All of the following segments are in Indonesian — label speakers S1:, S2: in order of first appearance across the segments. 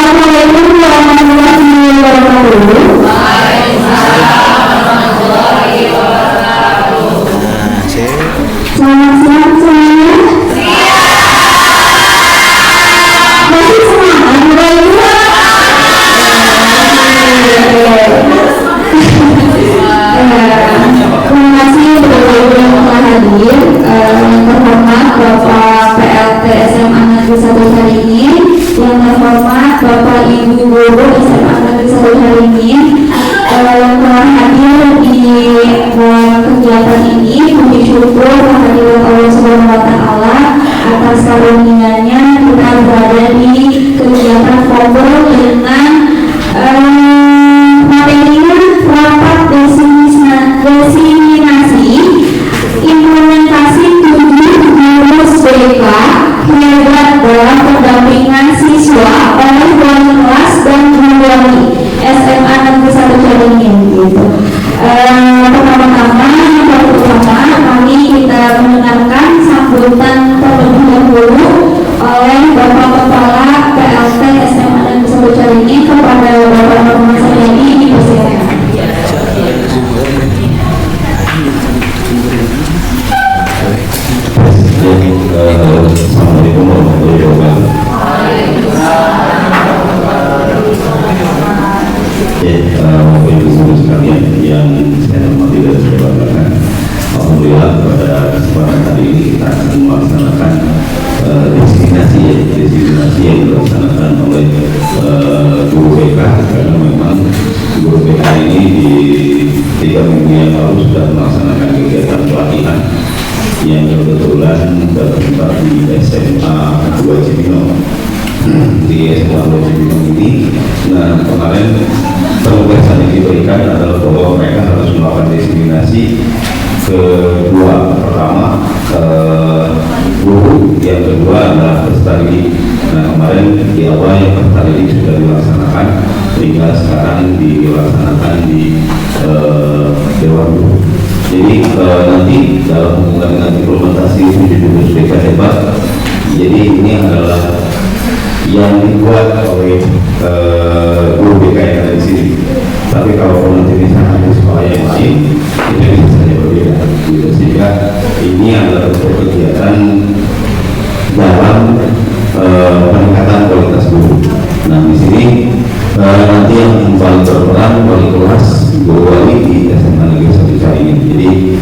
S1: Assalamualaikum warahmatullahi wabarakatuh. Selamat siang semuanya. Masih semangat Bapak Ibu? Terima kasih Bapak Ibu yang telah hadir. Yang terhormat Bapak PLT SMA Negeri 1 Caringin, yang terhormat Bapak Ibu Guru SMA Negeri 1 Caringin yang telah hadir di kegiatan ini. Puji syukur kehadiran Allah Subhanahu wa Ta'ala atas karunia-Nya kita berada di kegiatan ngobrol dengan materinya rapat desiminasi implementasi 7 rumus BK hebat dalam pendampingan siswa oleh wali kelas dan guru wali SMA Negeri 1 Caringin gitu. Pertama-tama kami kita mendengarkan sambutan terlebih dahulu oleh Bapak Kepala PLT SMA Negeri 1 Caringin kepada Bapak Muhammad Sayyadi di persilakan.
S2: Assalamualaikum warahmatullahi wabarakatuh. Bapak Ibu Guru sekalian yang saya hormati dan saya banggakan, alhamdulillah pada kesempatan hari ini kita akan melaksanakan desiminasi yang dilaksanakan oleh guru BK, karena memang guru BK ini di 3 minggu yang lalu sudah melaksanakan kegiatan pelatihan yang kebetulan bertempat di SMA 2 Cibinong. Di SMA 2 Cibinong ini, nah kemarin penugasan yang diberikan adalah bahwa mereka harus melakukan desiminasi kedua, pertama guru, yang kedua adalah peserta didik. Nah kemarin di awal yang peserta didik sudah dilaksanakan, hingga sekarang dilaksanakan di Dewan Guru. Jadi nanti dalam hubungan dengan implementasi 7 rumus BK hebat, jadi ini adalah yang dibuat oleh guru BK yang ada di sini. Tapi kalau nanti misalnya di sekolah yang lain, itu bisa saja berbeda. Gitu. Sehingga ini adalah kegiatan dalam peningkatan kualitas guru. Nah di sini nanti yang paling berperan wali kelas, guru wali di SMA Negeri 1 Caringin. Jadi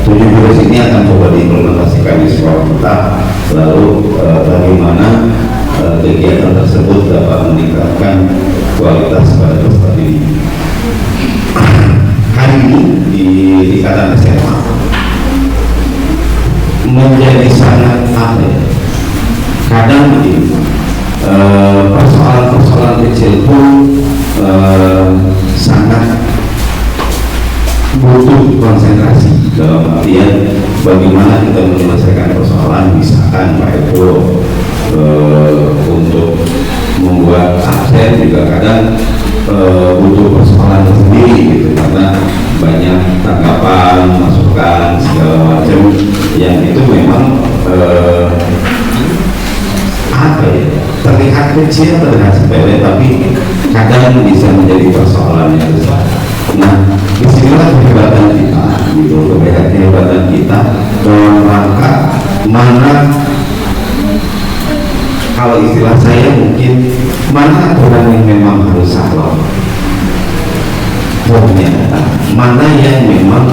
S2: 7 rumus ini akan coba diimplementasikan di sekolah kita. Lalu bagaimana kegiatan tersebut dapat meningkatkan kualitas pada peserta didik. Hari ini di tingkatan SMA menjadi sangat kadang begini, persoalan-persoalan kecil pun sangat butuh konsentrasi, dalam artian bagaimana kita menyelesaikan persoalan. Misalkan Pak Eko untuk membuat absen juga kadang butuh persoalan sendiri gitu, karena banyak tanggapan, masukan segala macam yang itu memang terlihat kecil, terlihat sepele, tapi kadang bisa menjadi persoalan yang besar. Nah, disinilah kehebatan kita, gitu, kehebatan kita dalam rangka mana, kalau istilah saya mungkin mana orang yang memang harus saklon, mana yang memang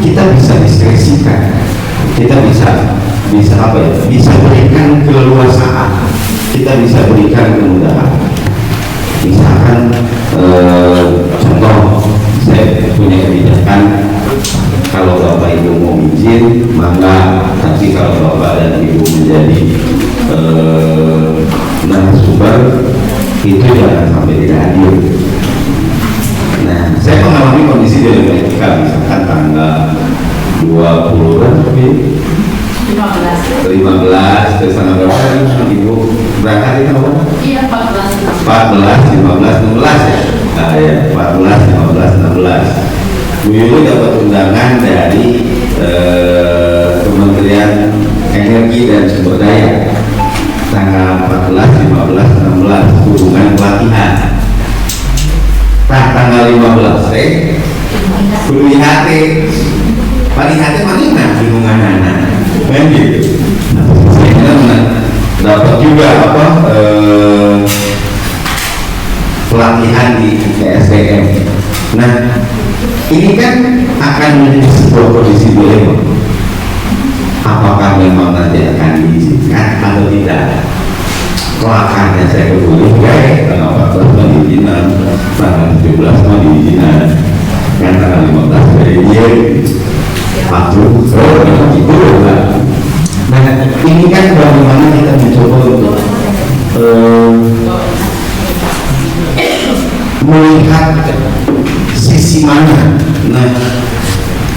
S2: kita bisa diskresikan, kita bisa bisa berikan keleluasaan, kita bisa berikan kemudahan. Misalkan contoh, saya punya kebijakan, kalau Bapak Ibu mau izin mangga, tapi kalau Bapak dan Ibu menjadi narasumber itu jangan sampai tidak hadir. Nah, saya mengalami kondisi di Amerika, misalkan tanggal 20 15 terus tanggal berapa Ibu berangkat itu apa? Iya 14 15 16 ya. Nah, ya 14 15 16 Bu Yuli dapat undangan dari Kementerian energi dan sumber daya. Tanggal 14, 15, 16 hubungan pelatihan. Nah, tanggal 15 kudu hati pelatihan mana hubungan anak kan gitu. Nah, dapat juga apa pelatihan di SDM. Nah, ini kan akan menjadi sebuah kondisi dilema. Apakah memang nanti akan diizinkan atau tidak? Kelakarnya saya kebuli, tanggal 14 mau diizinkan, tanggal 17 mau diizinkan, kan tanggal 15 dari dia patuh, itu lah. Nah, ini kan bagaimana kita mencoba untuk melihat sisi mana. Nah,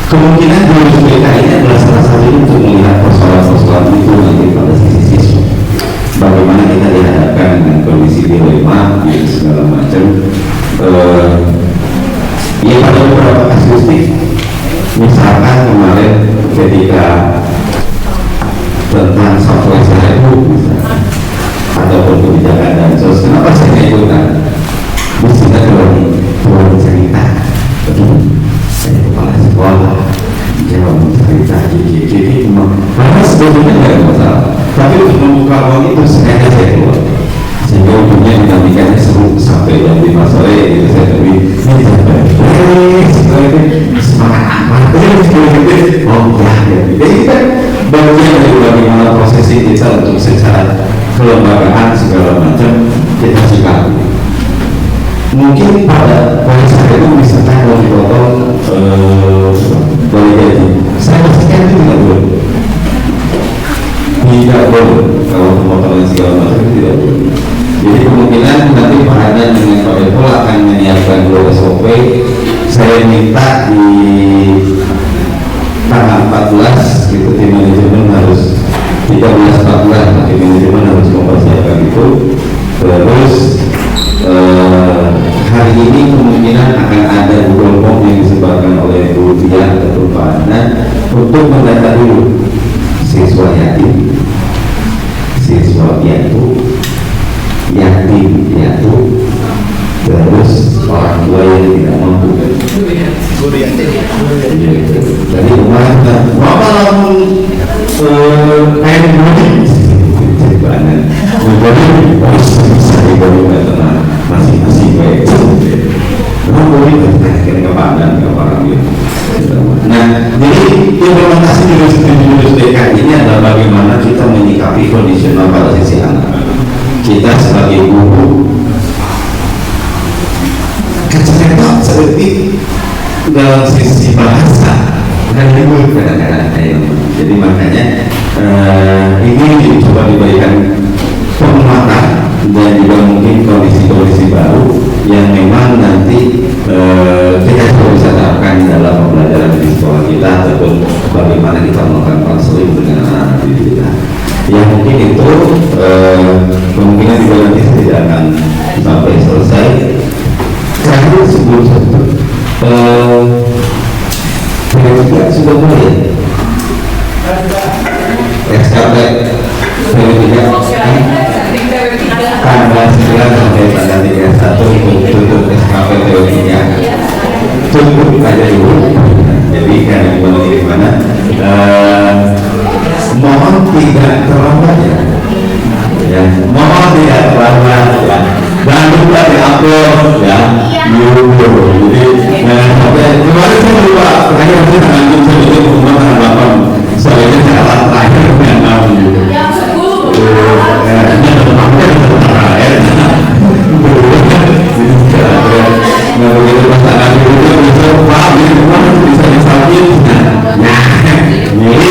S2: kemungkinan guru BK ini adalah salah satu untuk melihat persoalan-persoalan itu nanti pada sisi siswa. Bagaimana kita dihadapkan dengan kondisi dilema, segala macam. Ya pada beberapa kasus, misalkan kemarin ketika tentang software saya itu, ataupun kebijakan dan sos, kenapa saya ikutan? Mestinya kalau cerita, saya kepala sekolah jawab cerita jadi karena sebetulnya tidak ada masalah, tapi untuk membuka ruang itu sengaja saya keluar sehingga ujungnya dinamikanya seru sampai jam 5 sore itu saya lebih semangat amat oh ya jadi kan bagian dari bagaimana prosesi kita untuk secara kelembagaan segala macam kita sikapi. Mungkin pada saat itu misalkan kalau dipotong boleh jadi saya pastikan itu tidak boleh kalau pemotongan segala macam itu tidak boleh. Jadi kemungkinan nanti Pak Hadan dengan Pak Depol akan menyiapkan dua SOP. Saya minta di tanggal 14 gitu tim manajemen harus 13-14 tim manajemen harus mempersiapkan itu. Terus hari ini kemungkinan akan ada Google Form yang disebarkan oleh Bu Tia atau Pak Hadan untuk mendata dulu siswa yatim, siswa piatu, terus orang tua yang tidak mampu. Jadi kemarin walaupun kayak bisa diberikan tenang masing-masing baik. Memang boleh berkaitan kepadaan kepada. Nah, jadi implementasi jurus BK ini adalah bagaimana kita menyikapi kondisional pada sisi anak. Kita sebagai guru kecepatan seperti dalam sisi bahasa dan ribut kadang-kadang. Jadi makanya ini dicoba diberikan penguatan dan juga mungkin kondisi-kondisi baru yang memang nanti kita bisa terapkan dalam pembelajaran di sekolah kita ataupun bagaimana kita melakukan konseling dengan anak didik kita. Yang mungkin itu kemungkinan juga nanti tidak akan sampai selesai. Karena sebelum juga sudah mulai SKP tanggal 9 sampai tanggal 31 untuk tutup SKP teorinya cukup aja dulu. Jadi karena gimana mohon tidak terlambat ya, mohon tidak terlambat ya, jangan lupa diupload ya YouTube. Jadi sampai kemarin saya lupa terakhir saya lanjut sebetulnya pengumuman tanggal 8 soalnya jalan terakhir yang 6 gitu. Nah begitu pasangan itu bisa paham ya, bisa disalin. Nah ini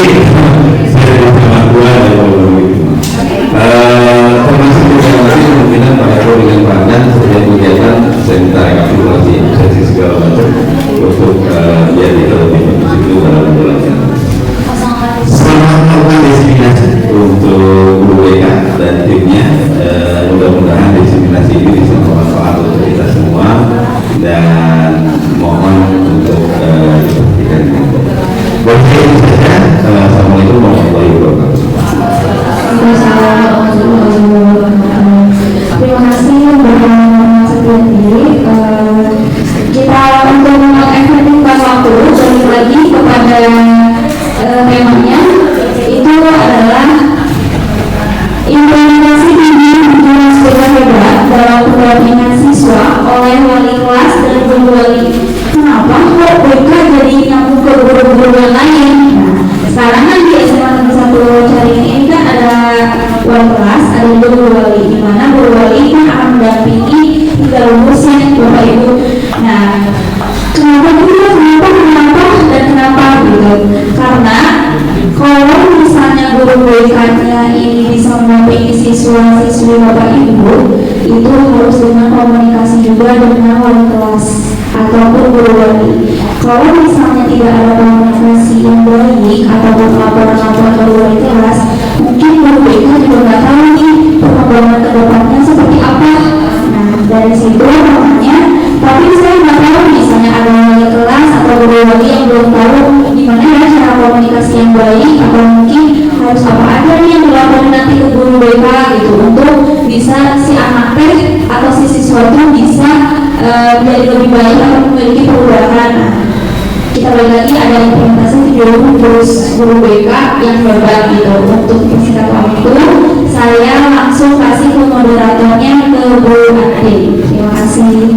S1: Bapak Ibu. Nah, kenapa gitu? Karena kalau misalnya guru BK-nya ini bisa mendampingi siswa-siswi Bapak Ibu, itu harus dengan komunikasi juga dengan wali kelas ataupun guru wali. Kalau misalnya tidak ada komunikasi yang baik ataupun laporan-laporan ke wali kelas, mungkin guru BK juga nggak tahu nih perkembangan kedepannya seperti apa. Nah, dari situ makanya, tapi saya nggak tahu misalnya ada wali kelas atau guru wali yang belum tahu gimana ya cara komunikasi yang baik, atau mungkin harus apa aja nih yang dilakukan nanti ke guru BK gitu untuk bisa si anak teh atau si siswa itu bisa menjadi lebih baik atau memiliki perubahan. Nah, kita balik lagi ada implementasi video guru BK yang hebat gitu. Untuk persingkat waktu itu saya langsung kasih ke moderatornya ke Bu Ati. Terima kasih.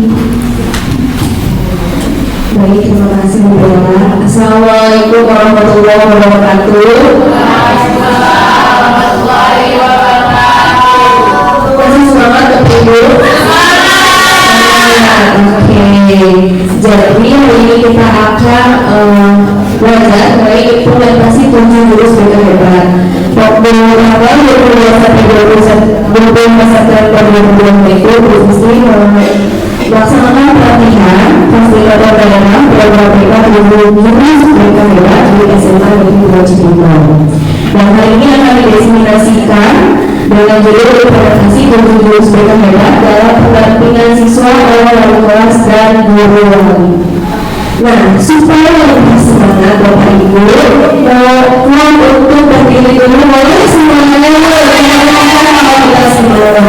S1: Baik, terima kasih Bu Bella. Assalamualaikum warahmatullahi wabarakatuh. Masih semangat Bapak Ibu? Oke, jadi hari ini kita akan belajar mengenai implementasi kunci lulus BK hebat. Waktu tanggal 22 September 2020 itu Bu Sri melaksanakan pelatihan fasilitator daerah program BK lulus BK hebat di SMA Negeri 2 Cibinong. Dan hari ini akan didesimulasikan dengan judul implementasi kunci lulus BK hebat dalam pendampingan siswa oleh wali kelas dan guru wali. Nah, supaya lebih semangat Bapak Ibu, mohon untuk berdiri dulu, boleh semuanya kalau kita semua.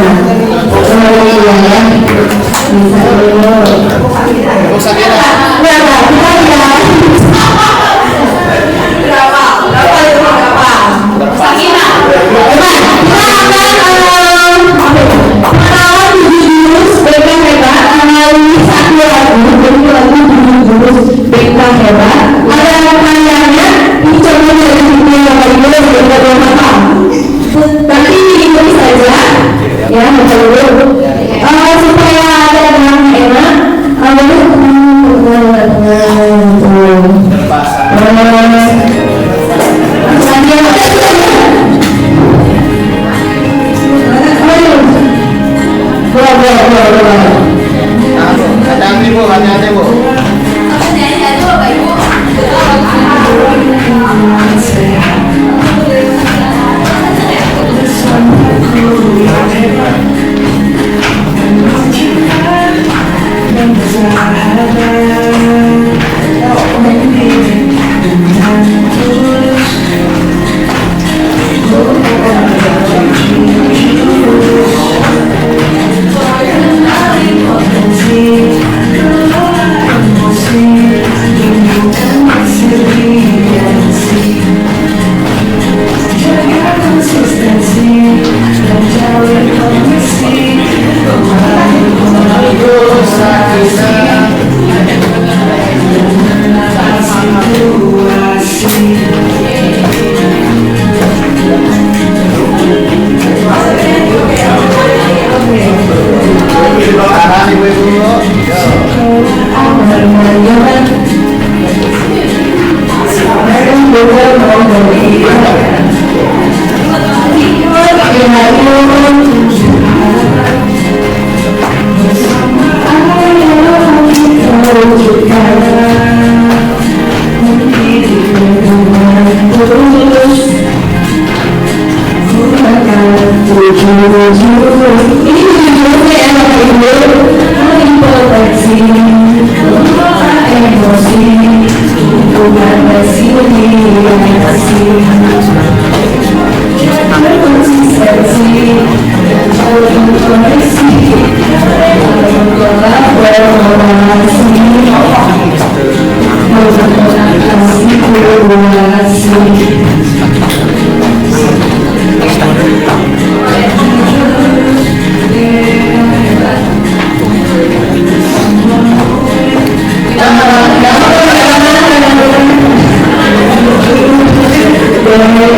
S1: Ya, bisa dulu.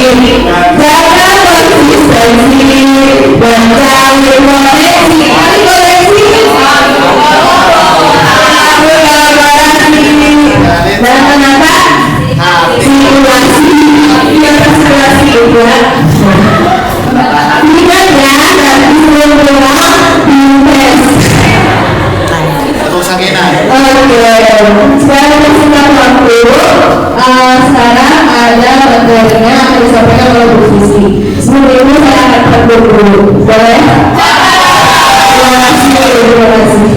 S1: jaga konsistensi, dan jangan koreksi. Dan kenapa? Simulasi, simulasi juga. Ingat ya, dari semua tes. Oke, sekarang kita waktu. Sekarang ada materinya akan disampaikan oleh Bu Sisi. Sebelum itu saya akan panggil dulu. Boleh? Terima kasih.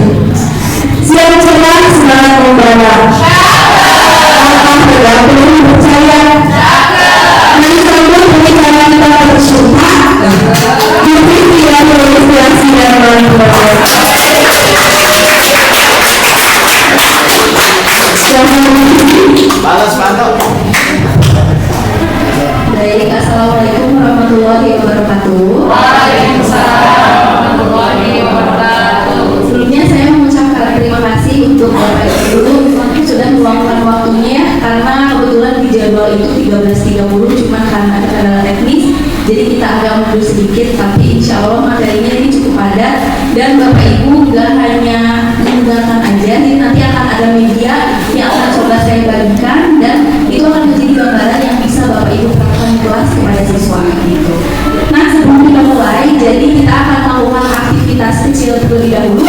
S1: Siap cerah, semangat membara. Apakah bergabung percaya? Mari sambut pembicaraan kita bersumpah. Diri tidak berinspirasi dan manfaat.
S3: Balas pantau.
S1: Baik, assalamualaikum warahmatullahi wabarakatuh.
S4: Waalaikumsalam warahmatullahi wabarakatuh.
S1: Sebelumnya saya mengucapkan terima kasih untuk Bapak Ibu sudah meluangkan waktunya, karena kebetulan di jadwal itu 13.30, cuma karena ada kendala teknis jadi kita agak mundur sedikit, tapi insya Allah materinya ini cukup padat dan Bapak Ibu gak hanya mendengarkan aja, jadi nanti akan ada media yang akan coba saya bagikan dan itu akan menjadi gambaran yang bisa Bapak Ibu terapkan di kelas kepada siswa gitu. Nah, sebelum kita mulai, jadi kita akan melakukan aktivitas kecil terlebih dahulu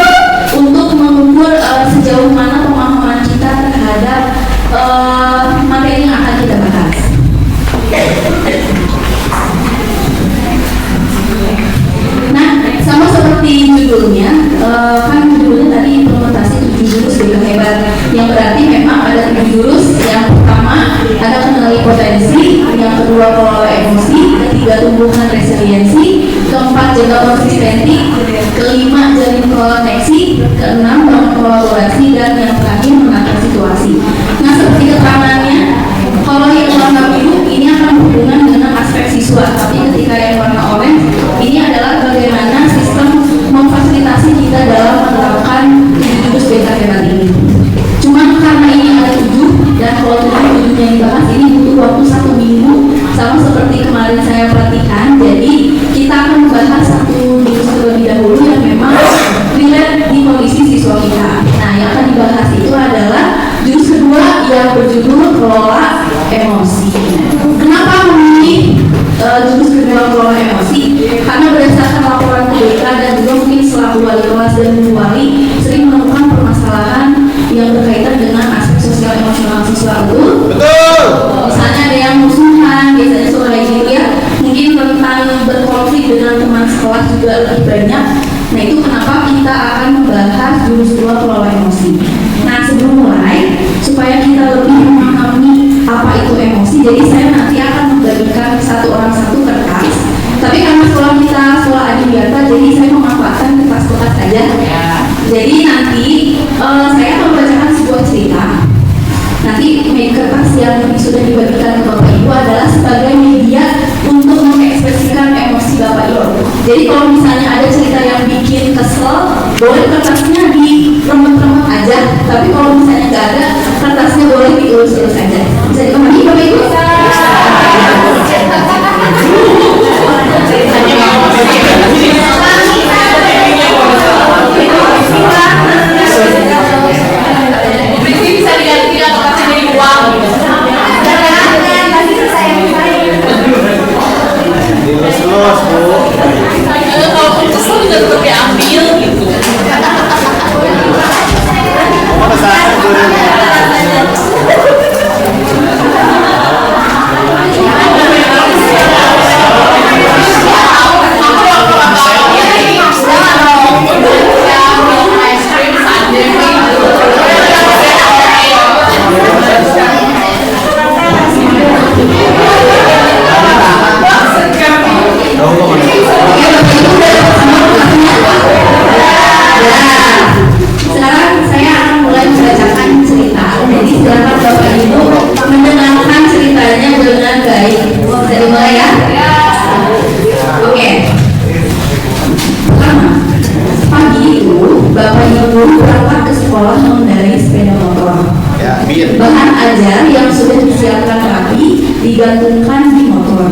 S1: untuk mengukur sejauh mana pemahaman kita terhadap materi yang akan kita bahas. Nah, sama seperti judulnya, kan judulnya tadi implementasi 7 jurus BK Hebat, yang berarti memang ada 7 jurus. Yang pertama ada kenali potensi, yang kedua kelola emosi, ketiga tumbuhkan resiliensi, keempat jaga konsistensi, kelima jalin koneksi, keenam bangun kolaborasi, dan yang terakhir menata situasi. Nah, seperti keterangannya, kalau yang warna biru ini akan berhubungan dengan aspek siswa, tapi ketika yang warna orange ini adalah bagaimana sistem memfasilitasi kita dalam menerapkan jurus BK Hebat ini. Cuma karena ini ada 7 dan kalau 7 yang dibahas ini butuh waktu 1 minggu, sama seperti kemarin saya perhatikan. Jadi kita akan membahas satu jurus terlebih dahulu yang memang relate di kondisi siswa kita. Nah, yang akan dibahas itu adalah jurus kedua yang berjudul kelola emosi. Kenapa memilih jurus kedua kelola emosi? Karena berdasarkan laporan BK dan juga mungkin selaku wali kelas dan guru wali sering menemukan permasalahan yang berkaitan dengan aspek sosial emosional siswa itu.
S3: Betul.
S1: Misalnya ada yang musuhan, biasanya soal gitu ya. Mungkin tentang berkonflik dengan teman sekolah juga lebih banyak. Nah, itu kenapa kita akan membahas jurus kedua kelola emosi. Nah, sebelum mulai, supaya kita lebih memahami apa itu emosi, jadi saya nanti akan membagikan satu orang satu kertas. Tapi karena sekolah kita sekolah adiwiyata, jadi saya memanfaatkan kertas-kertas saja. Jadi nanti saya akan membacakan sebuah cerita. Nanti kertas yang sudah dibagikan ke Bapak Ibu adalah sebagai media untuk mengekspresikan emosi Bapak Ibu. Jadi kalau misalnya ada cerita yang bikin kesel, boleh kertasnya diremet-remet aja. Tapi kalau misalnya nggak ada, kertasnya boleh diurus-urus aja. Bisa dipahami Bapak Ibu?
S4: Bisa diganti atau kasih jadi uang.
S3: Lulus, Bu.
S4: Kalau kesel juga tetap diambil gitu.
S3: Mana saat gurunya?
S1: Sekarang saya akan mulai membacakan cerita. Jadi silakan Bapak Ibu mendengarkan ceritanya dengan baik. Bisa dimulai ya? Oke. Pertama, pagi itu Bapak Ibu berangkat ke sekolah mengendarai sepeda motor.
S3: Ya, biar.
S1: Bahan ajar yang sudah disiapkan rapi digantungkan di motor.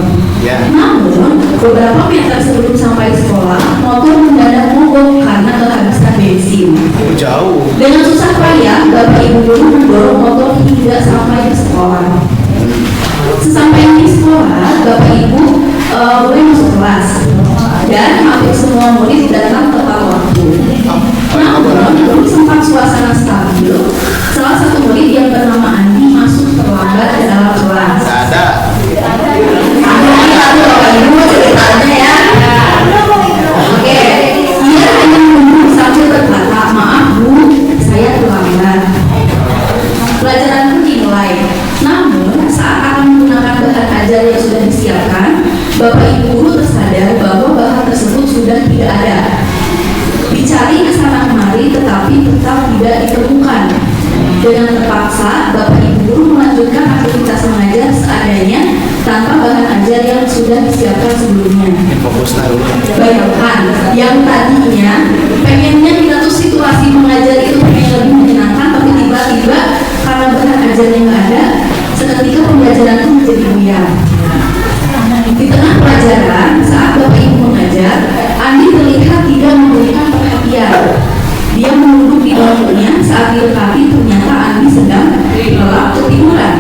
S1: ibu guru mendorong motor hingga sampai ke sekolah. Sesampainya di sekolah, bapak ibu mulai masuk kelas dan hampir semua murid datang tepat waktu. Namun, sempat suasana stabil, salah satu murid yang bernama Andi masuk terlambat ke dalam kelas.
S3: Ada.
S1: Satu bapak ibu ceritanya ya. Oke, ia hanya menunggu sambil berkata, maaf bu, saya terlambat. Pelajaran pun dimulai. Namun saat akan menggunakan bahan ajar yang sudah disiapkan, bapak ibu guru tersadar bahwa bahan tersebut sudah tidak ada. Dicari ke sana kemari tetapi tetap tidak ditemukan. Dengan terpaksa, bapak ibu guru melanjutkan aktivitas mengajar seadanya tanpa bahan ajar yang sudah disiapkan sebelumnya. Bayangkan, yang tadinya pengennya kita tuh situasi mengajar itu pengen lebih menyenangkan, tapi tiba-tiba karena bahan ajarnya nggak ada, seketika pembelajaran itu menjadi buyar. Di tengah pelajaran, saat bapak ibu mengajar, Andi terlihat tidak memberikan perhatian. Dia menunduk di bangkunya, saat didekati ternyata Andi sedang lelap ketiduran.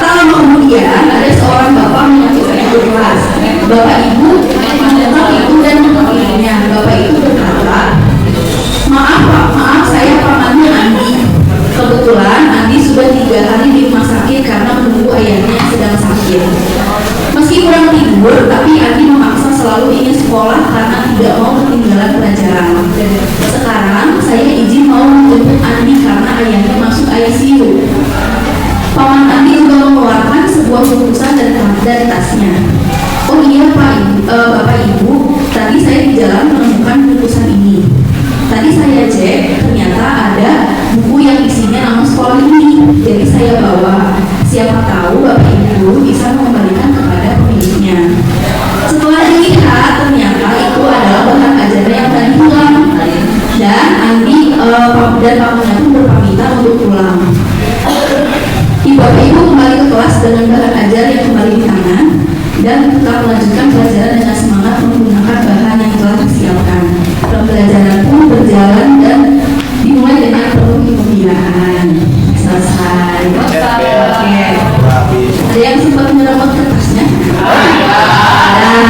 S1: Tak lama kemudian ada seorang bapak menyebutkan ibu kelas. Bapak ibu mendengar itu dan menghakiminya. Bapak itu berkata, maaf pak, maaf saya pamannya Andi. Kebetulan Andi sudah 3 hari di rumah sakit karena menunggu ayahnya yang sedang sakit. Meski kurang tidur, tapi Andi memaksa selalu ingin sekolah karena tidak mau ketinggalan pelajaran. Sekarang saya izin mau menjemput Andi karena ayahnya masuk ICU. Paman Andi juga mengeluarkan sebuah bungkusan dari tasnya. Oh iya pak, bapak ibu, tadi saya di jalan menemukan bungkusan ini. Tadi saya cek, ternyata ada buku yang isinya nama sekolah ini. Jadi saya bawa. Siapa tahu bapak ibu bisa mengembalikan kepada pemiliknya. Setelah dilihat, ternyata itu adalah bahan ajar yang tadi hilang. Dan Andi dan pamannya pun berpamitan untuk pulang. Bapak ibu kembali ke kelas dengan bahan ajar yang kembali di tangan dan tetap melanjutkan pelajaran dengan semangat menggunakan bahan yang telah disiapkan. Pembelajaran pun berjalan dan dimulai dengan penuh kegembiraan. Selesai. Oke. Ada yang sempat merebut kertasnya? Ada.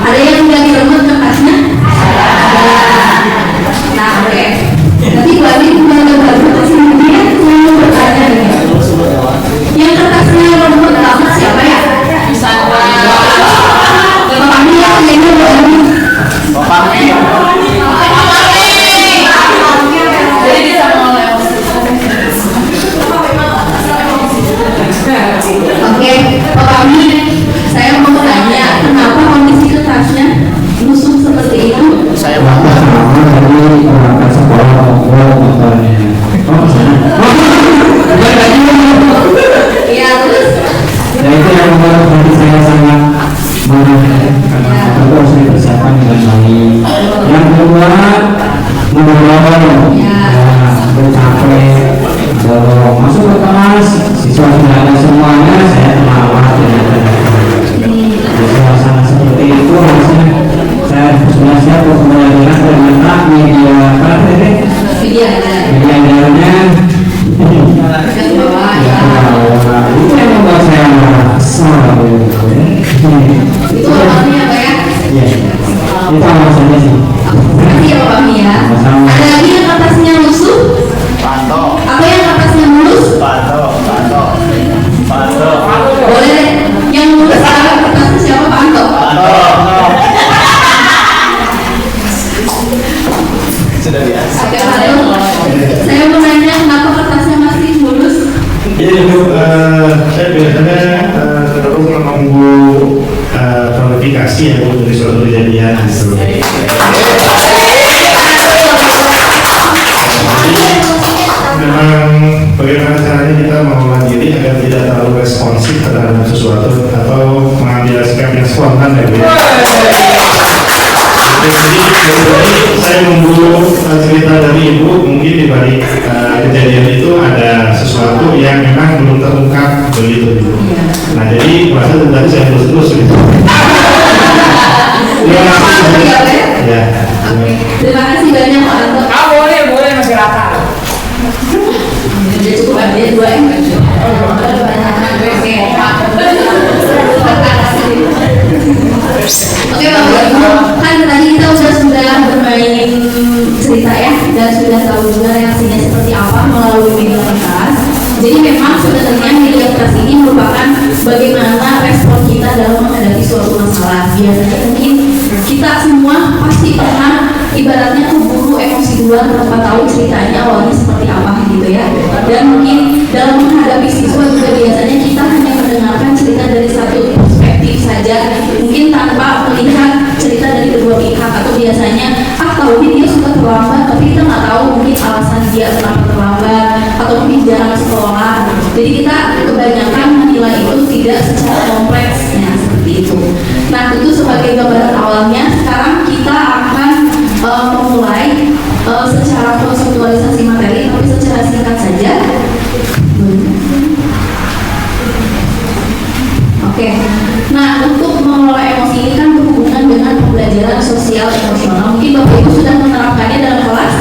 S1: Ada yang tidak direbut kertasnya? Ada. Nah, oke. Tapi berarti sudah ada kertas ini ya? Saya mau bertanya nih. Yang kertasnya rebut banget siapa ya?
S4: Bisa.
S1: Bapak Mia, kayaknya
S3: Bapak Mia.
S4: Jadi bisa mulai.
S1: Oke, Pak Ami, saya mau bertanya, kenapa kondisi kertasnya lusuh seperti itu?
S3: Saya
S5: Bapak sama dari berangkat sekolah ngobrol motornya. Oh, sana. Bukan tadi.
S1: Iya, terus?
S5: Ya itu yang membuat hati saya sangat marah karena motor harus dipersiapkan dengan baik. Yang kedua, mendorong, bercapek, dorong masuk ke kelas, siswa sudah ada semuanya, saya terlambat. Di suasana seperti itu harusnya saya sudah siap untuk pembelajaran ternyata media medianya
S1: Yang bawah ya.
S5: itu yang membuat saya kesal.
S1: Itu alasannya apa ya?
S5: Ya, itu alasannya sih.
S1: Makasih ya Pak Ami ya.
S5: Sama-sama.
S1: Ada lagi yang kertasnya lusuh?
S3: Panto.
S1: Apa yang kertasnya mulus?
S3: Panto.
S1: Boleh deh. Yang mulus kertasnya siapa Pak Anto?
S3: Sudah biasa.
S1: Oke, Pak Anto. Saya mau nanya kenapa kertasnya masih mulus?
S6: Jadi untuk saya biasanya cenderung menunggu klarifikasi ya Bu, dari suatu kejadian gitu. Jadi memang bagaimana caranya kita mengolah diri agar tidak terlalu responsif terhadap sesuatu atau mengambil sikap yang spontan ya Bu. Jadi saya menunggu cerita dari Ibu, mungkin di balik kejadian itu ada sesuatu yang memang belum terungkap begitu. Nah jadi merasa tadi saya terus gitu.
S1: Terima kasih ya Pak.
S6: Ya.
S1: Oke. Terima kasih banyak Pak Anto.
S4: Boleh.
S1: dan sudah tahu juga reaksinya seperti apa melalui media keras. Jadi memang sebenarnya media keras ini merupakan bagaimana respon kita dalam menghadapi suatu masalah. Biasanya mungkin kita semua pasti pernah ibaratnya keburu emosi duluan tanpa tahu ceritanya awalnya seperti apa gitu ya. Dan mungkin dalam menghadapi siswa juga biasanya kita hanya mendengarkan cerita dari satu perspektif saja, mungkin tanpa melihat cerita dari kedua pihak, atau biasanya tahunya dia suka terlambat tapi kita nggak tahu mungkin alasan dia kenapa terlambat atau mungkin jarang sekolah. Jadi kita kebanyakan menilai itu tidak secara kompleksnya seperti itu. Nah, tentu sebagai gambaran awalnya sekarang kita akan memulai secara konseptualisasi materi, tapi secara singkat saja. Oke. Nah, untuk mengelola emosi ini kan berhubungan dengan pembelajaran sosial emosional. Mungkin Bapak Ibu sudah menerapkannya dalam kelas?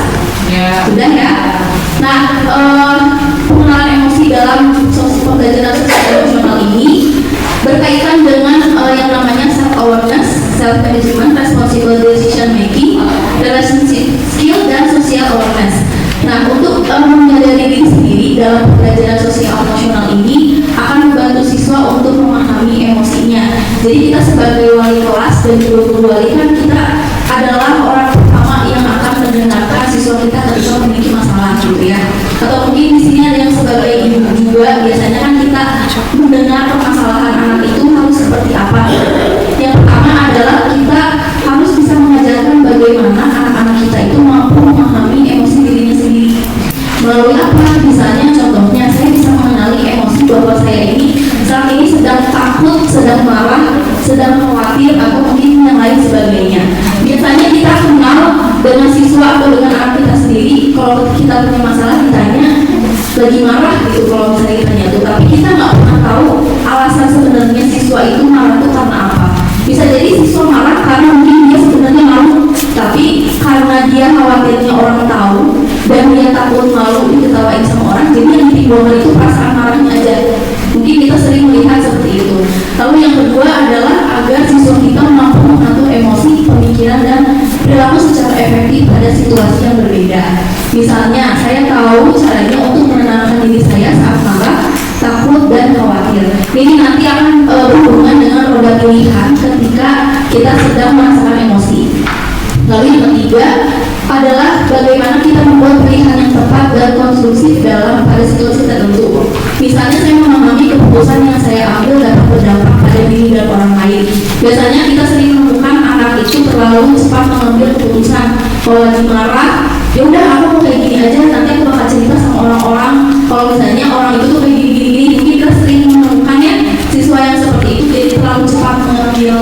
S1: Ya. Sudah ya. Nah, pengenalan emosi dalam pembelajaran sosial emosional ini berkaitan dengan yang namanya self-awareness, self-management, responsible decision making, relationship skill, dan social awareness. Nah, untuk menyadari diri sendiri dalam pembelajaran sosial emosional ini akan membantu siswa untuk memahami emosinya. Jadi kita sebagai wali kelas dan guru wali kan kita adalah orang pertama yang akan mendengarkan siswa kita ketika memiliki masalah gitu ya. Atau mungkin di sini ada yang sebagai ibu juga, biasanya kan kita mendengar permasalahan anak itu harus seperti apa. Yang pertama adalah kita harus bisa mengajarkan bagaimana anak-anak kita itu mampu memahami emosi dirinya sendiri. Melalui apa? Misalnya contohnya saya bisa mengenali emosi bahwa saya ini saat ini sedang takut, sedang marah, sedang khawatir, atau mungkin yang lain sebagainya. Biasanya kita kenal dengan siswa atau dengan anak kita sendiri. Kalau kita punya masalah ditanya lagi marah gitu, kalau misalnya ditanya tuh, tapi kita nggak pernah tahu alasan sebenarnya siswa itu marah itu karena apa. Bisa jadi siswa marah karena mungkin dia sebenarnya malu, tapi karena dia khawatirnya orang tahu dan dia takut malu diketawain sama orang, jadi yang ditimbulkan itu perasaan marahnya aja. Mungkin kita sering melihat seperti itu. Lalu yang kedua adalah agar siswa kita mampu mengatur emosi, pemikiran, dan perilaku secara efektif pada situasi yang berbeda. Misalnya, saya tahu caranya untuk menenangkan diri saya saat marah, takut, dan khawatir. Ini nanti akan berhubungan dengan roda pilihan ketika kita sedang merasakan emosi. Lalu yang ketiga adalah bagaimana kita membuat pilihan yang tepat dan konstruktif dalam pada situasi tertentu. Misalnya saya memahami keputusan yang saya ambil dapat berdampak pada diri dan orang lain. Biasanya kita sering menemukan anak itu terlalu cepat mengambil keputusan. Kalau lagi marah, ya udah aku mau kayak gini aja, nanti aku bakal cerita sama orang-orang. Kalau misalnya orang itu tuh kayak gini-gini, mungkin kita sering menemukannya siswa yang seperti itu, jadi terlalu cepat mengambil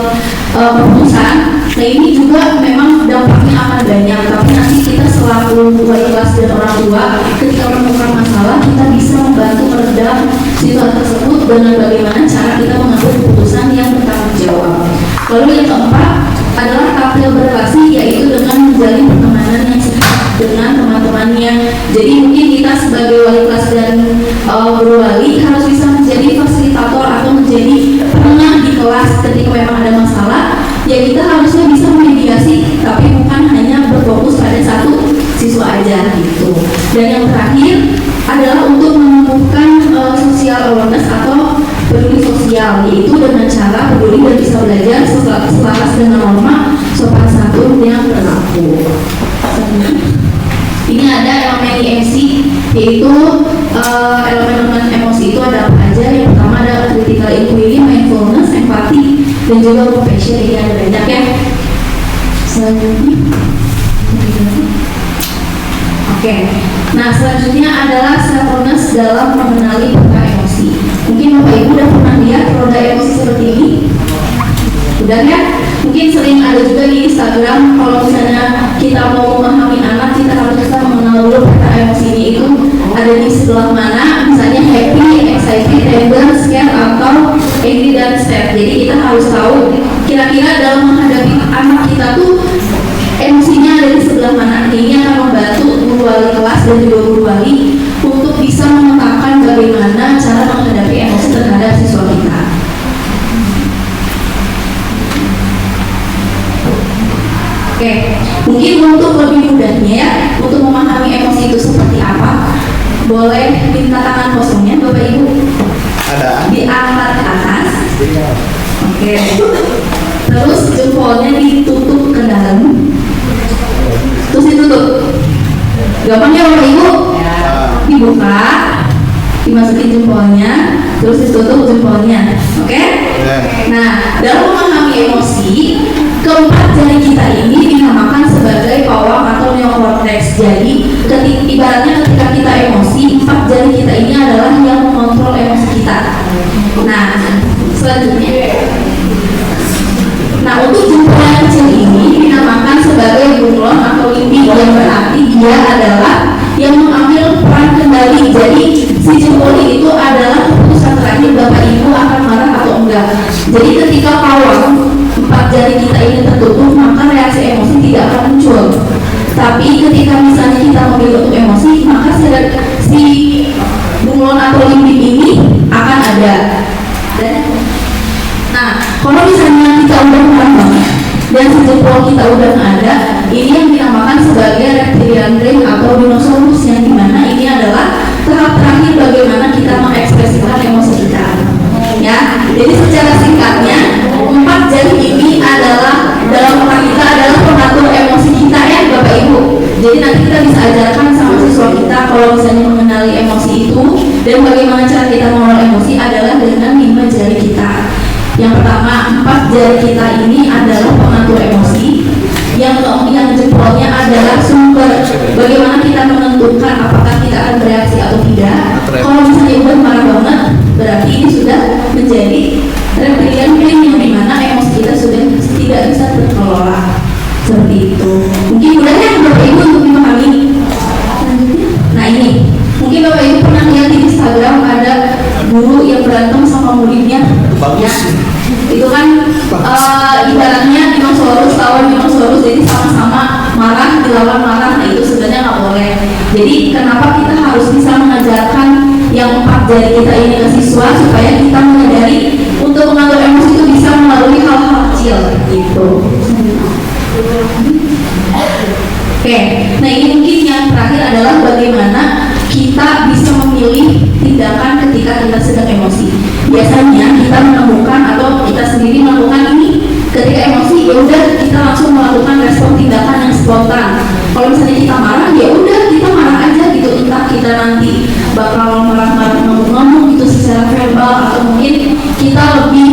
S1: keputusan. Nah, ini juga memang dampaknya akan banyak, tapi nanti kita selaku wali kelas dan orang tua ketika menemukan masalah, kita bisa membantu meredam situasi tersebut dengan bagaimana cara kita mengambil keputusan yang bertanggung jawab. Lalu yang keempat adalah tampil berrelasi, yaitu dengan menjalin pertemanan yang sehat dengan teman-temannya. Jadi mungkin kita sebagai wali kelas dan guru wali harus bisa menjadi fasilitator atau menjadi penengah di kelas ketika memang ada masalah. Ya kita harusnya bisa memediasi, tapi bukan hanya berfokus pada satu siswa aja gitu. Dan yang terakhir adalah untuk menumbuhkan social awareness atau peduli sosial, yaitu dengan cara peduli dan bisa belajar selaras dengan norma sopan santun yang berlaku. Ini ada elemen IMC, yaitu elemen-elemen emosi itu ada apa aja. Yang pertama ada critical inquiry, mindfulness, empati, dan juga compassion. Ini ada banyak ya. Selanjutnya, oke. Nah, selanjutnya adalah self-awareness dalam mengenali peta emosi. Mungkin Bapak Ibu udah pernah lihat roda emosi seperti ini? Udah ya? Mungkin sering ada juga di Instagram, kalau misalnya kita mau memahami anak, kita harus bisa mengenal dulu peta emosi ini itu ada di sebelah mana, misalnya happy, excited, anger, scared, atau angry dan sad. Jadi kita harus tahu kira-kira dalam menghadapi anak kita tuh emosinya ada di sebelah mana. Ini akan membantu guru wali kelas dan juga guru wali untuk bisa memetakan bagaimana cara menghadapi emosi terhadap siswa kita. Oke, mungkin untuk lebih mudahnya ya, untuk memahami gampang ya Bapak Ibu? Dibuka, dimasukin jempolnya, terus ditutup jempolnya. Oke? Nah, dalam memahami emosi, keempat jari kita ini dinamakan sebagai pawang atau neokortex. Jadi, ibaratnya ketika kita emosi, empat jari kita ini adalah yang mengontrol emosi kita. Nah, selanjutnya, untuk jempol yang kecil ini dinamakan sebagai bunglon atau limbik, yang berarti dia adalah yang mengambil peran kendali. Jadi si jempol itu adalah keputusan terakhir Bapak Ibu akan marah atau enggak. Jadi ketika pawang empat jari kita ini tertutup, maka reaksi emosi tidak akan muncul. Tapi ketika misalnya kita memilih untuk emosi, maka si bunglon atau limbik ini akan ada. Nah, kalau misalnya kita udah marah banget dan si jempol kita udah nggak ada, ini yang dinamakan sebagai reptilian brain atau dinosaurus, yang dimana ini adalah tahap terakhir bagaimana kita mengekspresikan emosi kita. Ya, jadi secara singkatnya empat jari ini adalah dalam otak kita adalah pengatur emosi kita ya Bapak Ibu. Jadi nanti kita bisa ajarkan sama siswa kita kalau misalnya mengenali emosi itu dan bagaimana cara kita mengelola emosi adalah dengan 5 jari kita. Yang pertama, 4 jari kita ini adalah pengatur emosi. Yang jempolnya adalah sumber bagaimana kita menentukan apakah kita akan bereaksi atau tidak. Kalau misalnya udah marah banget, berarti ini sudah menjadi reptilian brain, yang dimana emosi kita sudah tidak bisa terkelola. Seperti itu. Mungkin mudah ya Bapak Ibu untuk memahami. Nah ini, mungkin Bapak Ibu pernah lihat di Instagram ada guru yang berantem sama muridnya. Ya, itu kan ibaratnya dinosaurus lawan dinosaurus, jadi sama-sama marah dilawan marah. Nah itu sebenarnya nggak boleh. Jadi kenapa kita harus bisa mengajarkan yang 4 jari kita ini ke siswa, supaya kita menyadari untuk mengatur emosi itu bisa melalui hal-hal kecil gitu. Oke, nah ini mungkin yang terakhir adalah bagaimana kita bisa memilih tindakan ketika kita sedang emosi. Biasanya kita menemukan atau kita sendiri melakukan ini ketika emosi, ya udah kita langsung melakukan respon tindakan yang spontan. Kalau misalnya kita marah, ya udah kita marah aja gitu, entah kita nanti bakal marah-marah ngomong-ngomong gitu secara verbal, atau mungkin kita lebih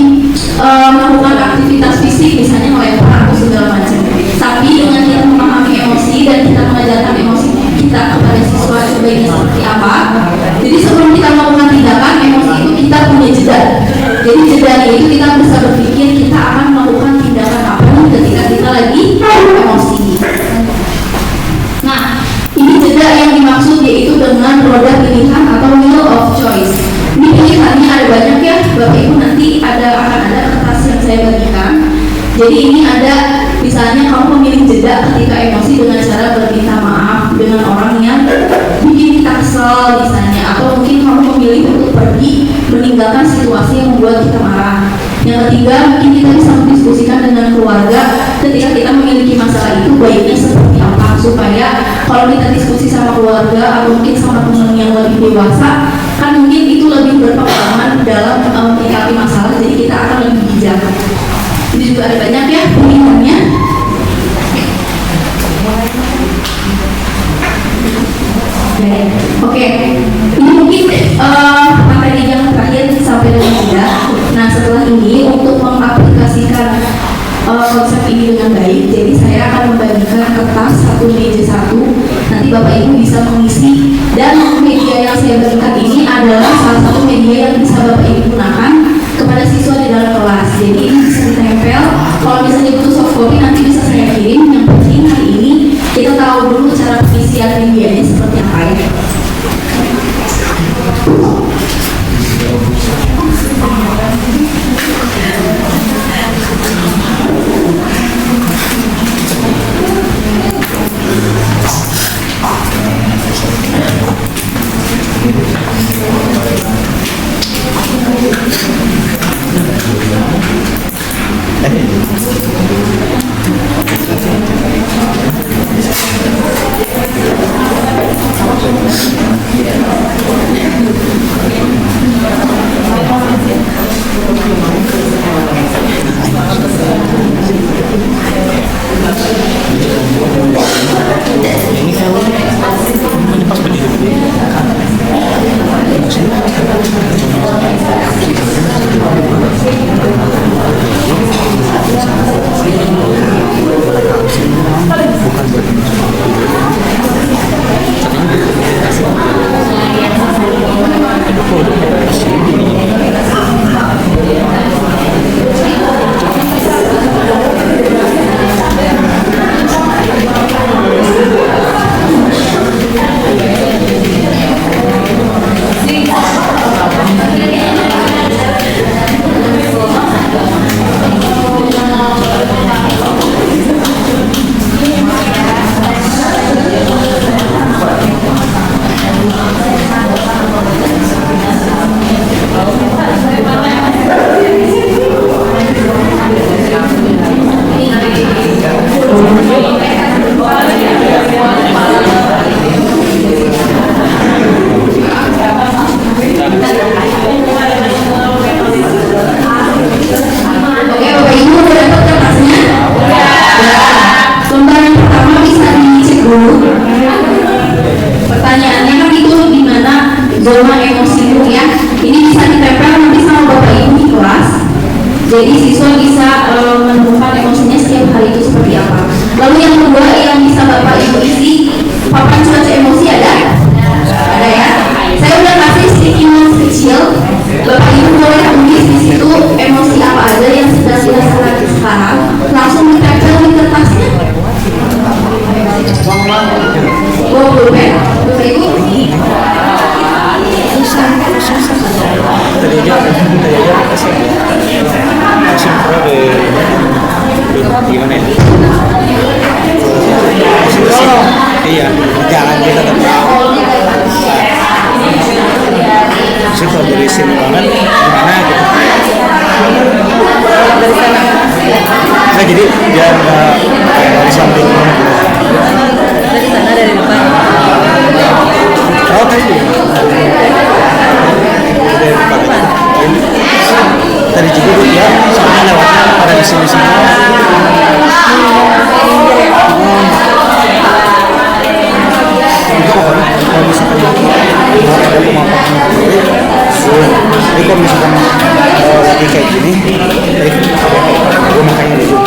S1: melakukan aktivitas fisik misalnya melempar atau segala macam. Tapi dengan kita memahami emosi dan kita mengajarkan emosi kita kepada siswa sebaiknya seperti apa, jadi sebelum kita melakukan tindakan emosi itu kita punya jeda. Jadi jedanya itu kita bisa berpikir kita akan melakukan tindakan apa nih ketika kita lagi emosi. Nah, ini jeda yang dimaksud yaitu dengan roda pilihan atau wheel of choice. Ini pilihannya ada banyak ya Bapak Ibu, nanti akan ada kertas yang saya bagikan. Jadi ini ada misalnya kamu memilih jeda ketika emosi dengan cara berminta maaf dengan orang yang bikin kita kesel misalnya, atau mungkin kamu memilih untuk pergi meninggalkan situasi yang membuat kita marah. Yang ketiga, mungkin kita bisa mendiskusikan dengan keluarga ketika kita memiliki masalah itu baiknya seperti apa, supaya kalau kita diskusi sama keluarga atau mungkin sama teman yang lebih dewasa, kan mungkin itu lebih berpengalaman dalam menyikapi masalah, jadi kita akan lebih bijak. Ini juga ada banyak ya pilihannya. Oke, ini mungkin materi yang terakhir sampai dengan tidak. Nah setelah ini untuk mengaplikasikan konsep ini dengan baik, jadi saya akan membagikan kertas satu meja satu. Nanti Bapak Ibu bisa mengisi, dan media yang saya berikan ini adalah salah satu media yang bisa Bapak Ibu gunakan kepada siswa di dalam kelas. Jadi ini bisa ditempel. Kalau misalnya butuh soft copy nanti bisa saya kirim. Yang penting hari ini kita tahu dulu cara pengisian medianya seperti apa ya.
S3: Ini
S1: zona emosi bu ya. Ini bisa ditempel nanti sama bapak ibu di kelas. Jadi siswa bisa menemukan emosinya setiap hari itu seperti apa. Lalu yang kedua yang bisa bapak ibu isi papan cuaca emosi ada? Ada ya. Saya udah kasih sticky notes kecil. Bapak ibu boleh tulis di situ emosi apa aja yang sedang dirasakan sekarang. Langsung ditempel di kertasnya. Pulpen, bapak ibu.
S5: Tadi aja kasih gimana ya? Iya, jangan kita tetap sih kalau beresin banget gimana gitu. Nah, jadi biar nggak dari samping
S4: Dari sana dari depan.
S5: oh tadi dari depan tadi juga bu ya soalnya lewatnya pada di sini semua. Itu pokoknya kalau misalkan ada pemaparan jadi kalau misalkan lagi kayak gini gue makanya dulu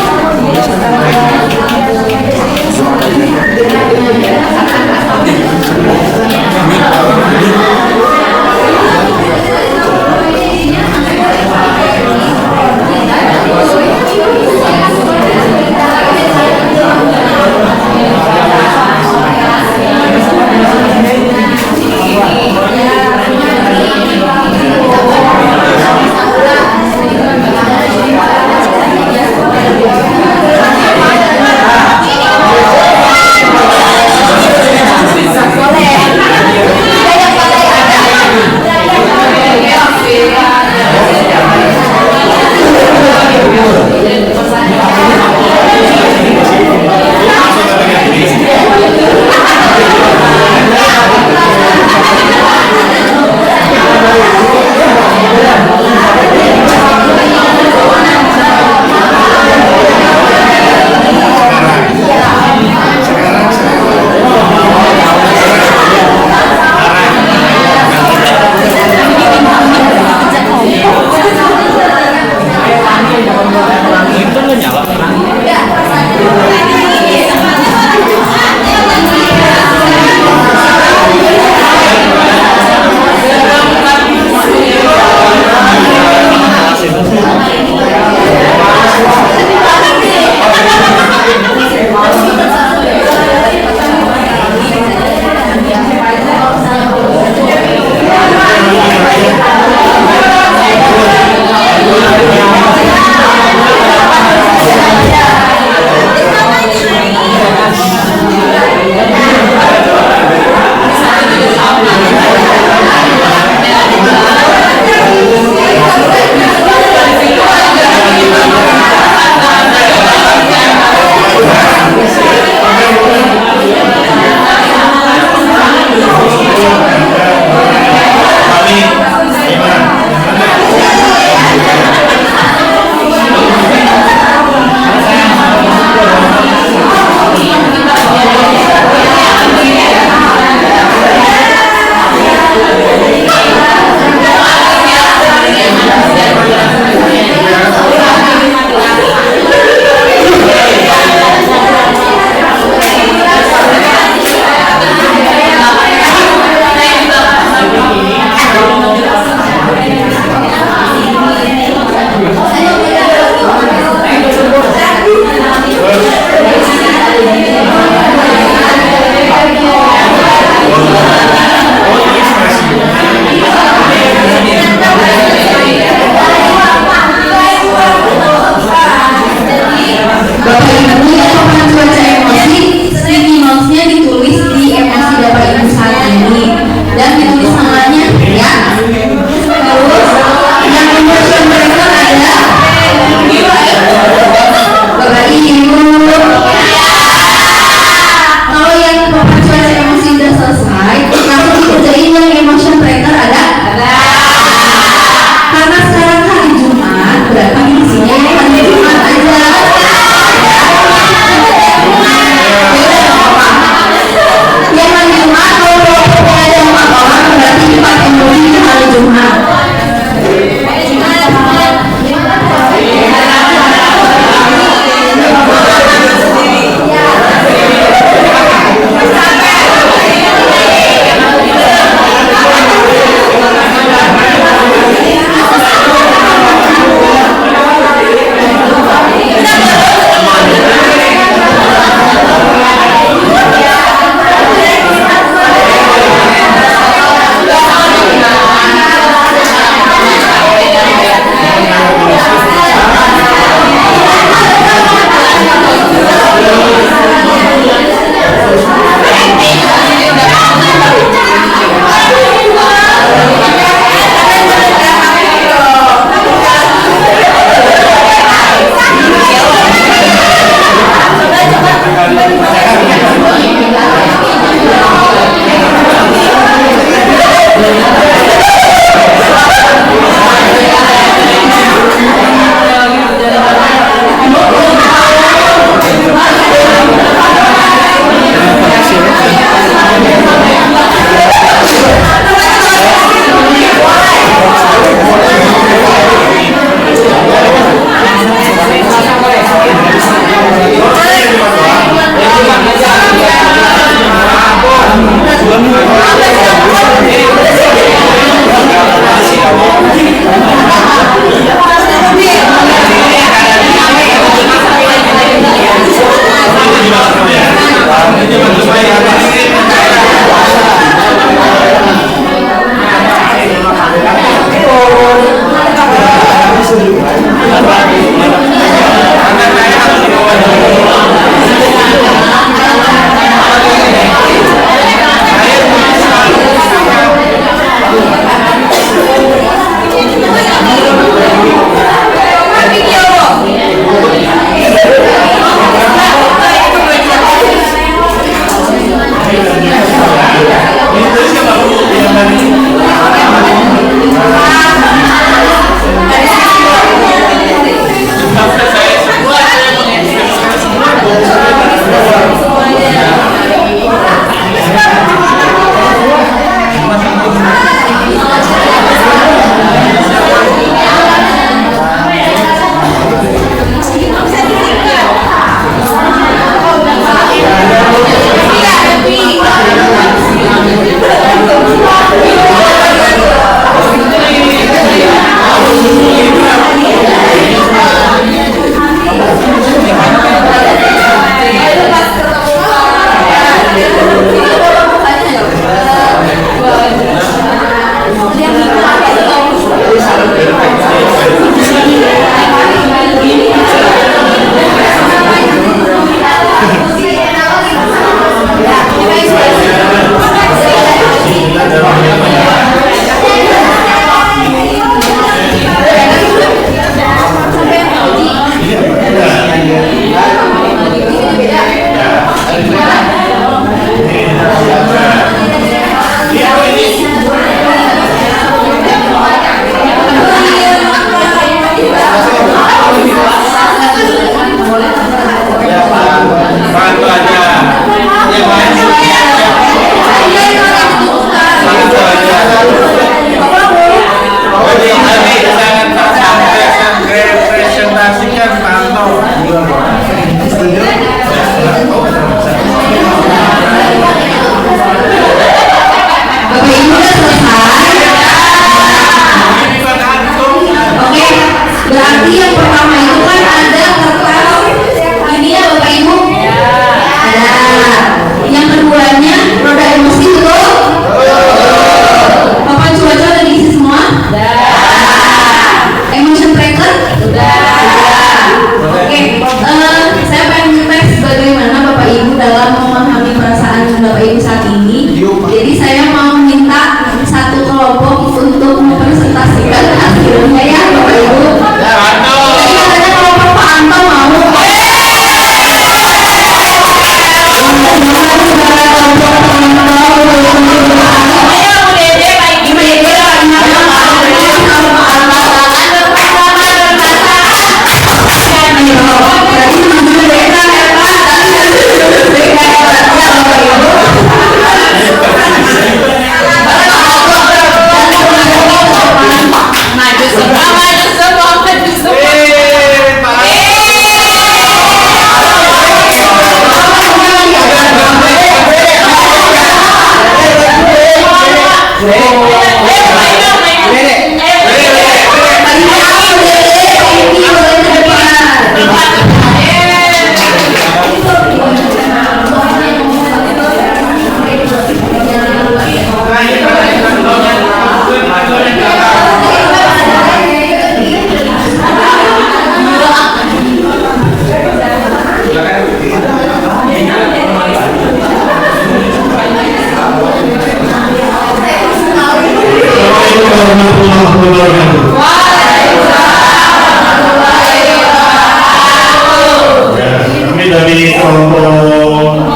S6: Kami dari kelompok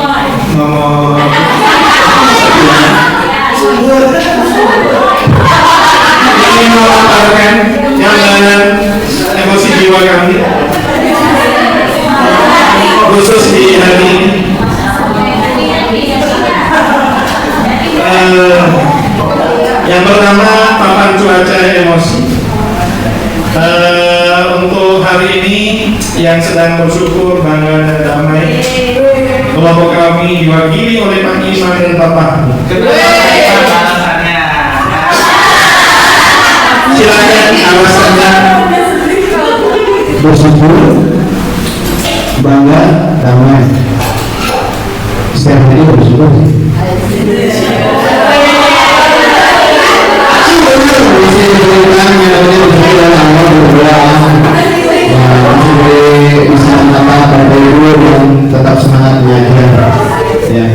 S6: nomor ini melaporkan jangan emosi jiwa kami khusus di hari ini. Yang pertama, papan cuaca emosi. Untuk hari ini yang sedang bersyukur, bangga dan damai, kelompok kami diwakili oleh Pak Imam dan Bapak. Silakan alasannya.
S7: Bersyukur, bangga, damai. Setiap hari bersyukur. Bisa menambah pada ibu yang tetap semangat belajar. Ya,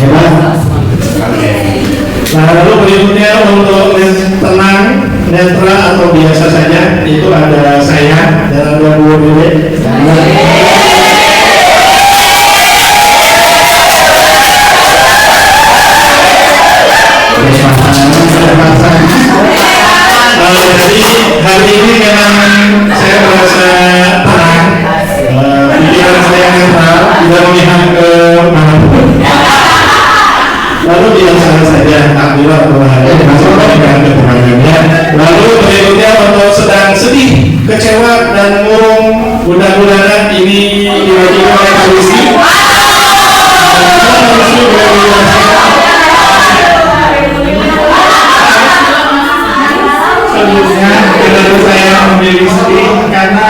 S7: hebat.
S6: Nah, lalu berikutnya untuk tenang, netral atau biasa saja, itu ada saya dan ada dua diri. Jadi hari ini memang saya merasa tenang, pikiran saya netral, tidak memihak ke manapun. Lalu biasa saja, alhamdulillah Tuhan masuk dengan ketenangannya. Lalu berikutnya untuk sedang sedih, kecewa dan murung, mudah-mudahan ini diwakili oleh polisi. Sebelumnya kenapa saya memilih sedih karena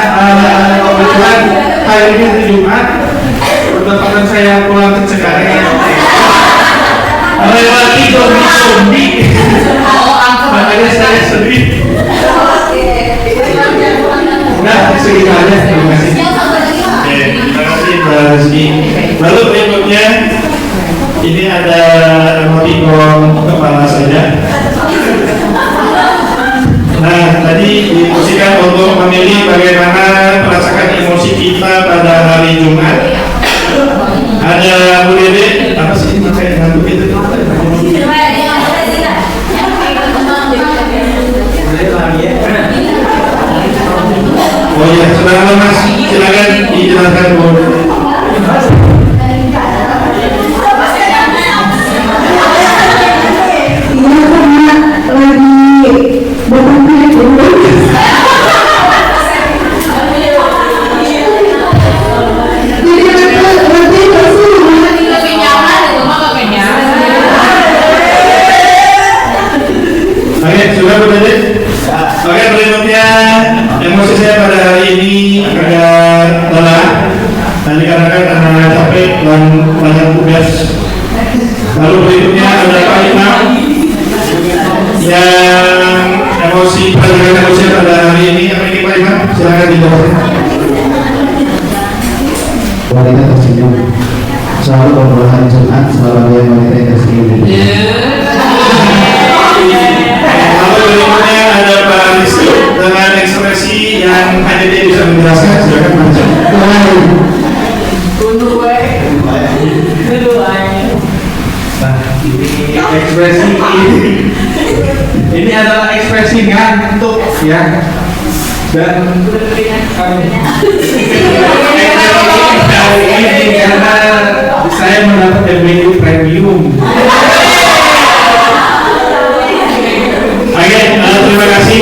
S6: kebetulan hari ini hari Jumat, teman saya pulang ke Cengkareng. Melewati zombie, makanya saya sedih. Nah, segitu aja. Terima kasih. Terima kasih Mbak Rizky. Lalu berikutnya ini ada emoticon kepala saja. Nah, tadi diinstruksikan untuk memilih bagaimana merasakan emosi kita pada hari Jumat. Ada Bu Dede, apa sih ini kayak ngantuk itu? Oh iya, saudara Mas, silakan dijelaskan Bu. Oke, sudah berarti. Oke, berikutnya emosi saya pada hari ini agak lelah dan dikarenakan karena capek dan banyak tugas. Lalu berikutnya ada Pak Imam yang emosi pada hari ini. Apa ini Pak Imam? Silakan dijawab.
S7: Wanita tersenyum, selalu berdoa hari Jumat, selalu dia wanita yang tersenyum.
S6: Lalu berikutnya ada Pak Rizky dengan ekspresi yang hanya dia bisa menjelaskan. Silakan Mas.
S8: Nah, ini ekspresi ini adalah ekspresi ngantuk ya. Dan ini karena saya mendapat MBQ premium.
S6: Oke, terima kasih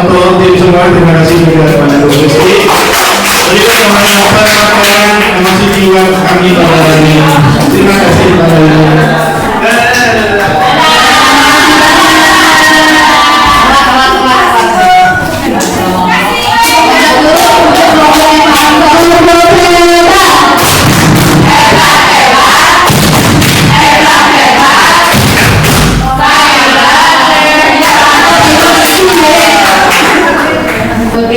S6: untuk tim semua, terima kasih juga kepada Bu Rizky. Berikut yang melaporkan emosi jiwa kami pada hari ini. Terima kasih.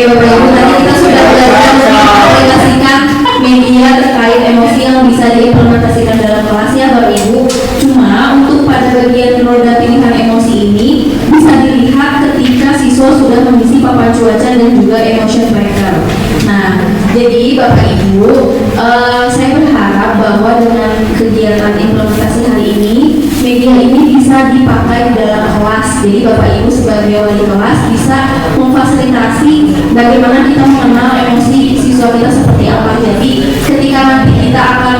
S1: Bapak Ibu, tadi kita sudah belajar mengaplikasikan media terkait emosi yang bisa diimplementasikan dalam kelas ya Bapak Ibu. Cuma untuk pada bagian roda pilihan emosi ini bisa dilihat ketika siswa sudah mengisi papan cuaca dan juga emotion tracker. Nah, jadi Bapak Ibu, saya berharap bahwa dengan kegiatan implementasi hari ini, media ini bisa dipakai dalam kelas. Jadi Bapak Ibu sebagai wali kelas bisa memfasilitasi bagaimana kita mengenal emosi siswa kita seperti apa. Jadi ketika nanti kita akan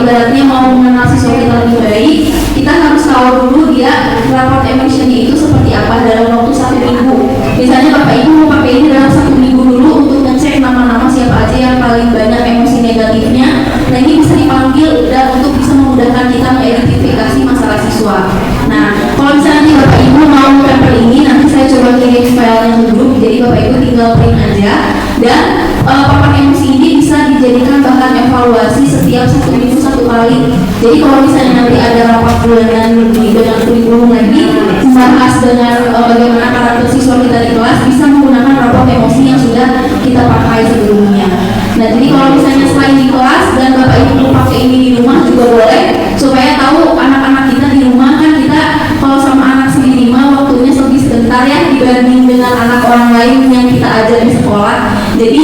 S1: ibaratnya mau mengenal siswa kita lebih baik, kita harus tahu dulu dia raport emosinya itu seperti apa dalam waktu 1 minggu. Misalnya Bapak Ibu mau pakai ini dalam 1 minggu dulu untuk ngecek nama-nama siapa aja yang paling banyak emosi negatifnya. Nah ini bisa dipanggil dan untuk bisa memudahkan kita mengidentifikasi masalah siswa. Nah kalau misalnya nanti Bapak Ibu mau paper ini, nanti saya coba kirim filenya ke grup. Jadi Bapak Ibu tinggal print aja dan papan emosi ini bisa dijadikan bahan evaluasi setiap 1 minggu 1 kali. Jadi kalau misalnya nanti ada rapat bulanan dengan kurikulum lagi membahas dengan bagaimana karakter siswa kita di kelas, bisa menggunakan raport emosi yang sudah kita pakai sebelumnya. Nah jadi kalau misalnya selain di kelas dan Bapak Ibu mau pakai ini di rumah juga boleh, supaya tahu anak-anak kita di rumah kan kita kalau sama anak sendiri mah waktunya lebih sebentar ya dibanding dengan anak orang lain yang kita ajar di sekolah. Jadi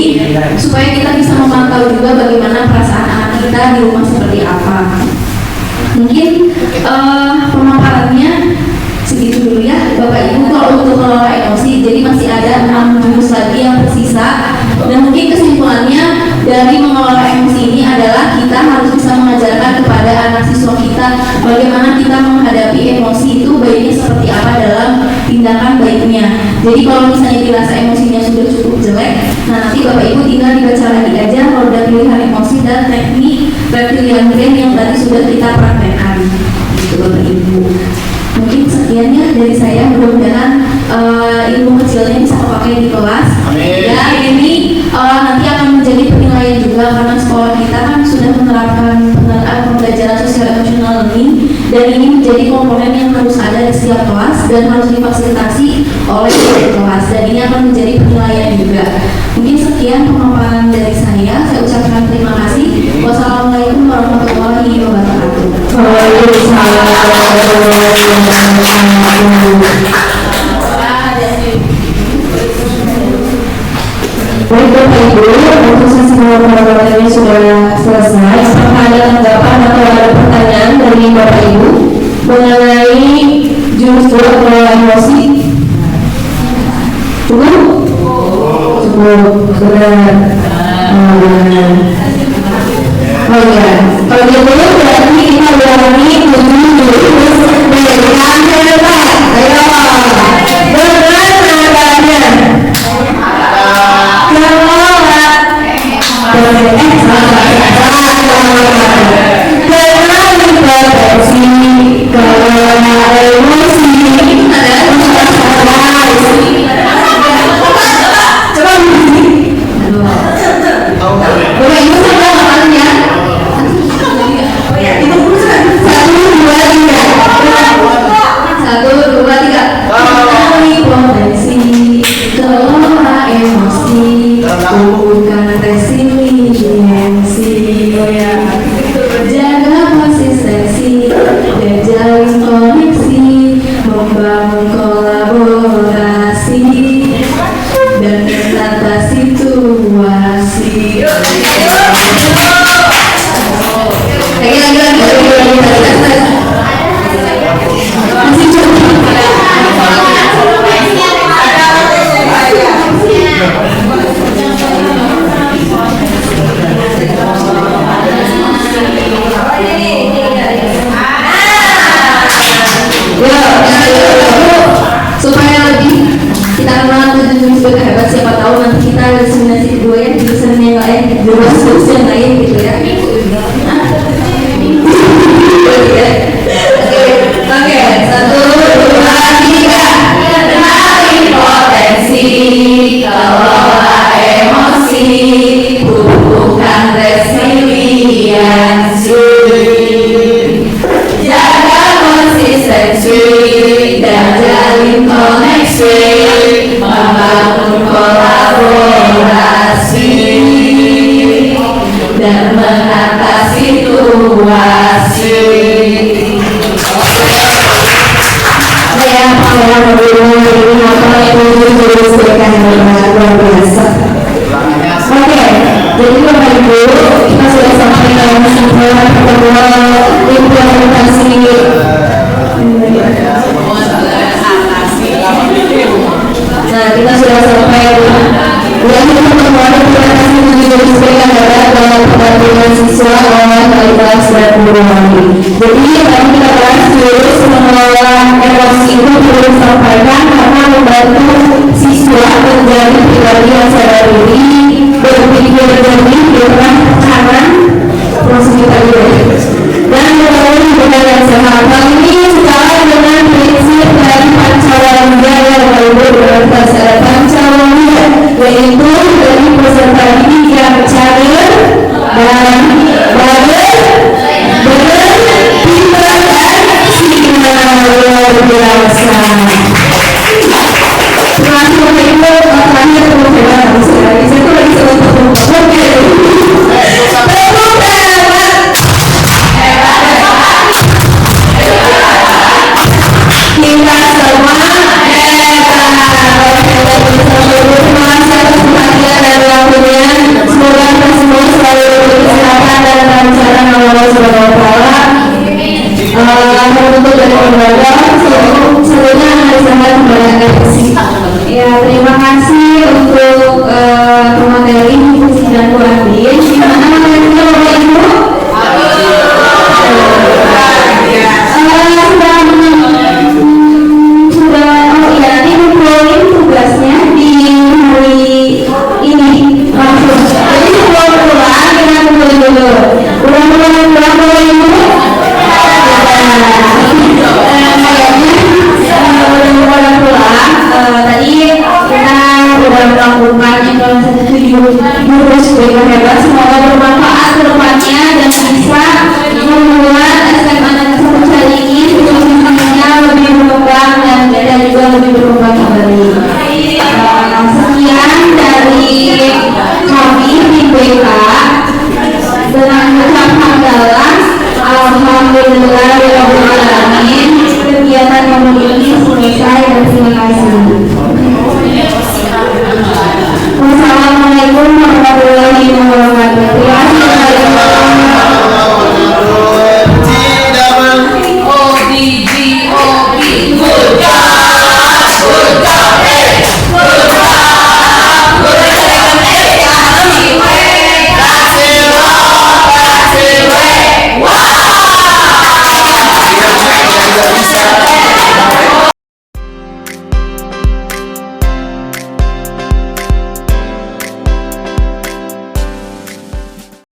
S1: supaya kita bisa memantau juga bagaimana perasaan anak kita di rumah seperti apa. Mungkin pemaparannya segitu dulu ya Bapak Ibu kalau untuk mengelola emosi. Jadi masih ada 6 jurus lagi yang tersisa. Dan mungkin kesimpulannya dari mengelola emosi ini adalah kita harus bisa mengajarkan kepada anak siswa kita bagaimana kita menghadapi emosi itu baiknya seperti apa dalam tindakan baiknya. Jadi kalau misalnya dirasa emosinya sudah cukup jelek, nah nanti Bapak Ibu tinggal dibaca lagi aja roda pilihan emosi dan teknik reptilian brain yang tadi sudah kita praktekkan. Gitu Bapak Ibu. Mungkin sekiannya dari saya, mudah-mudahan ilmu kecilnya bisa terpakai di kelas.
S3: Amin.
S1: Ya ini nanti akan menjadi penilaian juga karena sekolah kita kan sudah menerapkan pembelajaran sosial emotional learning dan ini menjadi komponen yang harus ada di setiap kelas dan harus difasilitasi oleh setiap kelas dan ini akan menjadi penilaian juga. Mungkin sekian pemaparan dari saya ucapkan terima kasih. Wassalamualaikum warahmatullahi wabarakatuh.
S9: Baik Bapak Ibu, untuk sesi pemaparannya sudah selesai. Apakah ada tanggapan atau ada pertanyaan dari Bapak Ibu mengenai jurus pengelola emosi? Cukup? Cukup, benar. Oh ya, kalau gitu berarti kita ulangi 7 jurus dengan hebat. Ayo, benar nadanya.
S1: Dan jalin koneksi, membangun kolaborasi. saya memberikan ini apa itu menjelaskan yang luar biasa. Oke, jadi Bapak Ibu, kita sudah sampai ke kesimpulan pertemuan implementasi. Nah, kita sudah sampai yang pertemuan implementasi menjelaskan dalam pendampingan siswa oleh kualitas dan guru wali. Jadi tadi kita bahas dulu mengelola emosi itu perlu disampaikan karena membantu siswa menjadi pribadi yang sadar diri, berpikir jernih, dengan tekanan positif dan membangun budaya yang sehat. Hal ini sejalan dengan prinsip dari Pancawalanda yang berorientasi pada Pancawalanda, yaitu dari peserta didik yang cair dan pintar dan sinar luar biasa. Terima kasih Bapak Ibu. Terakhir teman-teman harus sekali. Saya tuh lagi selalu terima kasih untuk pemateri dan Bu Andin. Gimana materinya Bapak Ibu? Nanti ngumpulin tugasnya di hari ini langsung. Jadi sebelum pulang kita kumpulin dulu. Udah mulai pulang Bapak Ibu? Tadi kita sudah melakukan implementasi jurus yang hebat, semoga bermanfaat ke depannya dan bisa membuat SMA Negeri 1 Caringin situasinya lebih berkembang dan juga lebih berkembang kembali. Sekian dari kami di BK dengan ucap hamdalah, alhamdulillah, kegiatan yang ini selesai dan terima kasih.